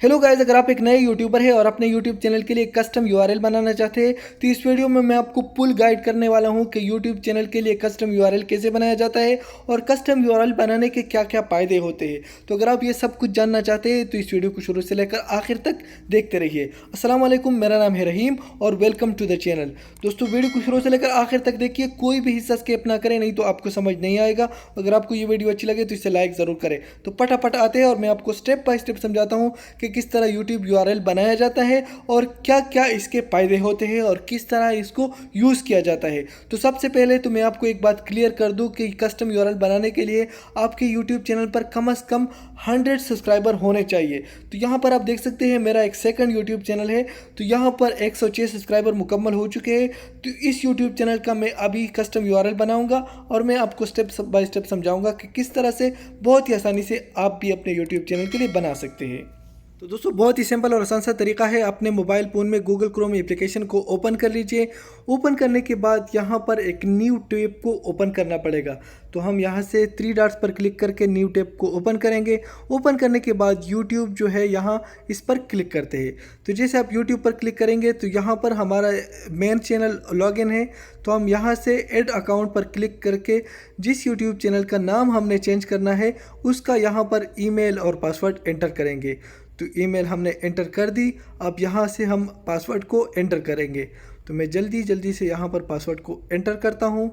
Hello guys, अगर आप एक नए यूट्यूबर है और अपने यूट्यूब चैनल के लिए कस्टम यूआरएल बनाना चाहते हैं तो इस वीडियो में मैं आपको फुल गाइड करने वाला हूं कि यूट्यूब चैनल के लिए कस्टम यूआरएल कैसे बनाया जाता है और कस्टम यूआरएल बनाने के क्या क्या फ़ायदे होते हैं। तो अगर आप ये सब कुछ जानना चाहते हैं तो इस वीडियो को शुरू से लेकर आखिर तक देखते रहिए। अस्सलाम वालेकुम, मेरा नाम है रहीम और वेलकम टू द चैनल। दोस्तों, वीडियो को शुरू से लेकर आखिर तक देखिए, कोई भी हिस्सा स्किप ना करें, नहीं तो आपको समझ नहीं आएगा। अगर आपको ये वीडियो अच्छी लगे तो इसे लाइक ज़रूर करें। तो फटाफट आते हैं और मैं आपको स्टेप बाय स्टेप समझाता हूँ कि किस तरह यूट्यूब यूआरएल बनाया जाता है और क्या क्या इसके फ़ायदे होते हैं और किस तरह इसको यूज़ किया जाता है। तो सबसे पहले तो मैं आपको एक बात क्लियर कर दूं कि कस्टम यूआरएल बनाने के लिए आपके यूट्यूब चैनल पर कम से कम 100 सब्सक्राइबर होने चाहिए। तो यहाँ पर आप देख सकते हैं मेरा एक सेकंड यूट्यूब चैनल है, तो यहाँ पर 106 सब्सक्राइबर मुकम्मल हो चुके हैं। तो इस यूट्यूब चैनल का मैं अभी कस्टम यूआरएल बनाऊंगा और मैं आपको स्टेप बाय स्टेप समझाऊंगा कि किस तरह से बहुत ही आसानी से आप भी अपने यूट्यूब चैनल के लिए बना सकते हैं। तो दोस्तों, बहुत ही सिंपल और आसान सा तरीका है। अपने मोबाइल फ़ोन में गूगल क्रोम एप्लीकेशन को ओपन कर लीजिए। ओपन करने के बाद यहाँ पर एक न्यू टैब को ओपन करना पड़ेगा। तो हम यहाँ से 3 डॉट्स पर क्लिक करके न्यू टैब को ओपन करेंगे। ओपन करने के बाद यूट्यूब जो है यहाँ इस पर क्लिक करते हैं। तो जैसे आप यूट्यूब पर क्लिक करेंगे तो यहाँ पर हमारा मेन चैनल लॉगिन है। तो हम यहाँ से ऐड अकाउंट पर क्लिक करके जिस यूट्यूब चैनल का नाम हमने चेंज करना है उसका यहाँ पर ईमेल और पासवर्ड एंटर करेंगे। तो ईमेल हमने एंटर कर दी। अब यहाँ से हम पासवर्ड को एंटर करेंगे। तो मैं जल्दी से यहाँ पर पासवर्ड को एंटर करता हूँ।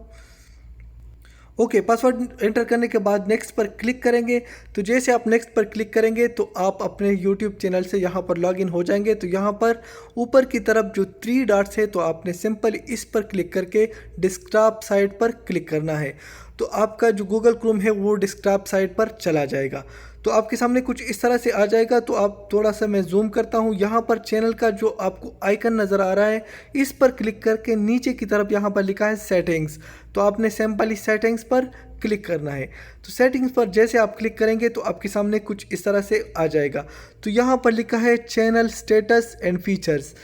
ओके, पासवर्ड एंटर करने के बाद नेक्स्ट पर क्लिक करेंगे। तो जैसे आप नेक्स्ट पर क्लिक करेंगे तो आप अपने यूट्यूब चैनल से यहाँ पर लॉगिन हो जाएंगे। तो यहाँ पर ऊपर की तरफ जो 3 डॉट्स है तो आपने सिंपल इस पर क्लिक करके डेस्कटॉप साइट पर क्लिक करना है। तो आपका जो गूगल क्रोम है वो डेस्कटॉप साइट पर चला जाएगा। तो आपके सामने कुछ इस तरह से आ जाएगा। तो आप थोड़ा सा मैं जूम करता हूँ। यहाँ पर चैनल का जो आपको आइकन नज़र आ रहा है इस पर क्लिक करके नीचे की तरफ यहाँ पर लिखा है सेटिंग्स। तो आपने सिंपली सेटिंग्स पर क्लिक करना है। तो सेटिंग्स पर जैसे आप क्लिक करेंगे तो आपके सामने कुछ इस तरह से आ जाएगा। तो यहाँ पर लिखा है चैनल स्टेटस एंड फीचर्स।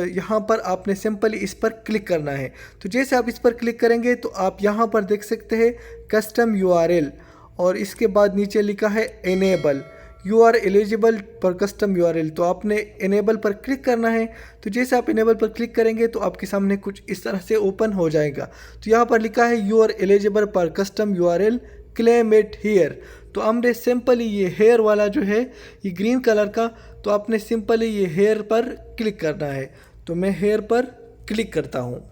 यहाँ पर आपने सिंपली इस पर क्लिक करना है। तो जैसे आप इस पर क्लिक करेंगे तो आप यहाँ पर देख सकते हैं कस्टम यूआरएल और इसके बाद नीचे लिखा है enable, you are eligible for custom URL. तो आपने इनेबल पर क्लिक करना है। तो जैसे आप इनेबल पर क्लिक करेंगे तो आपके सामने कुछ इस तरह से ओपन हो जाएगा। तो यहाँ पर लिखा है you are eligible for custom URL, claim it here. तो हमने सिंपली ये हेयर वाला जो है ये ग्रीन कलर का, तो आपने सिंपली ये हेयर पर क्लिक करना है। तो मैं हेयर पर क्लिक करता हूँ।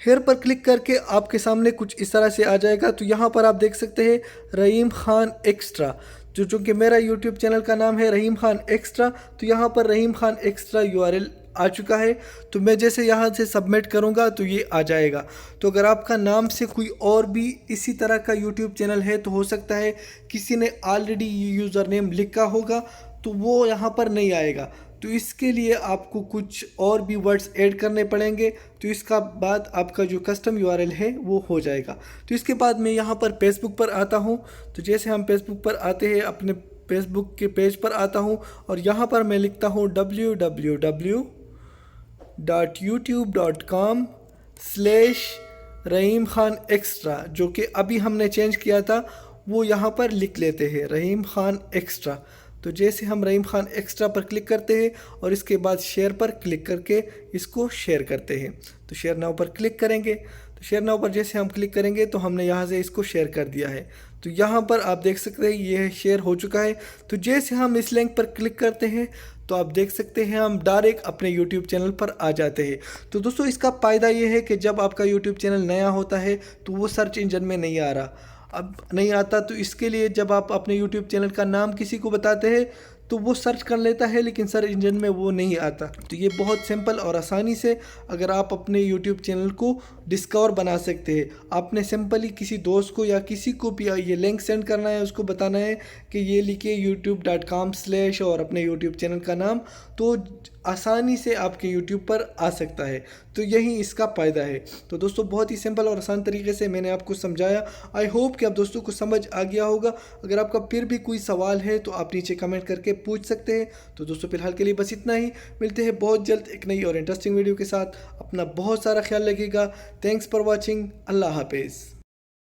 हेयर पर क्लिक करके आपके सामने कुछ इस तरह से आ जाएगा। तो यहाँ पर आप देख सकते हैं रहीम खान एक्स्ट्रा, जो चूँकि मेरा यूट्यूब चैनल का नाम है रहीम खान एक्स्ट्रा, तो यहाँ पर रहीम खान एक्स्ट्रा यूआरएल आ चुका है। तो मैं जैसे यहाँ से सबमिट करूँगा तो ये आ जाएगा। तो अगर आपका नाम से कोई और भी इसी तरह का यूट्यूब चैनल है तो हो सकता है किसी ने ऑलरेडी यूज़र नेम लिखा होगा तो वो यहाँ पर नहीं आएगा। तो इसके लिए आपको कुछ और भी वर्ड्स ऐड करने पड़ेंगे। तो इसका बाद आपका जो कस्टम यूआरएल है वो हो जाएगा। तो इसके बाद मैं यहाँ पर फेसबुक पर आता हूँ। तो जैसे हम फेसबुक पर आते हैं, अपने फेसबुक के पेज पर आता हूँ और यहाँ पर मैं लिखता हूँ www.youtube.com/रहीम खान एक्स्ट्रा, जो कि अभी हमने चेंज किया था वो यहाँ पर लिख लेते हैं रहीम खान एक्स्ट्रा। तो जैसे हम रहीम खान एक्स्ट्रा पर क्लिक करते हैं और इसके बाद शेयर पर क्लिक करके इसको शेयर करते हैं। तो शेयर नाउ पर क्लिक करेंगे। तो शेयर नाउ पर जैसे हम क्लिक करेंगे तो हमने यहाँ से इसको शेयर कर दिया है। तो यहाँ पर आप देख सकते हैं ये शेयर हो चुका है। तो जैसे हम इस लिंक पर क्लिक करते हैं तो आप देख सकते हैं हम डायरेक्ट अपने YouTube चैनल पर आ जाते हैं। तो दोस्तों, इसका फ़ायदा ये है कि जब आपका YouTube चैनल नया होता है तो वो सर्च इंजन में नहीं आ रहा, अब नहीं आता। तो इसके लिए जब आप अपने YouTube चैनल का नाम किसी को बताते हैं तो वो सर्च कर लेता है, लेकिन सर्च इंजन में वो नहीं आता। तो ये बहुत सिंपल और आसानी से अगर आप अपने YouTube चैनल को डिस्कवर बना सकते हैं। आपने सिंपली किसी दोस्त को या किसी को भी ये लिंक सेंड करना है, उसको बताना है कि ये लिखे youtube.com/ और अपने YouTube चैनल का नाम, तो आसानी से आपके YouTube पर आ सकता है। तो यही इसका फ़ायदा है। तो दोस्तों, बहुत ही सिंपल और आसान तरीके से मैंने आपको समझाया। आई होप कि आप दोस्तों को समझ आ गया होगा। अगर आपका फिर भी कोई सवाल है तो आप नीचे कमेंट करके पूछ सकते हैं। तो दोस्तों, फिलहाल के लिए बस इतना ही। मिलते हैं बहुत जल्द एक नई और इंटरेस्टिंग वीडियो के साथ। अपना बहुत सारा ख्याल रखिएगा। Thanks for watching. अल्लाह हाफिज़।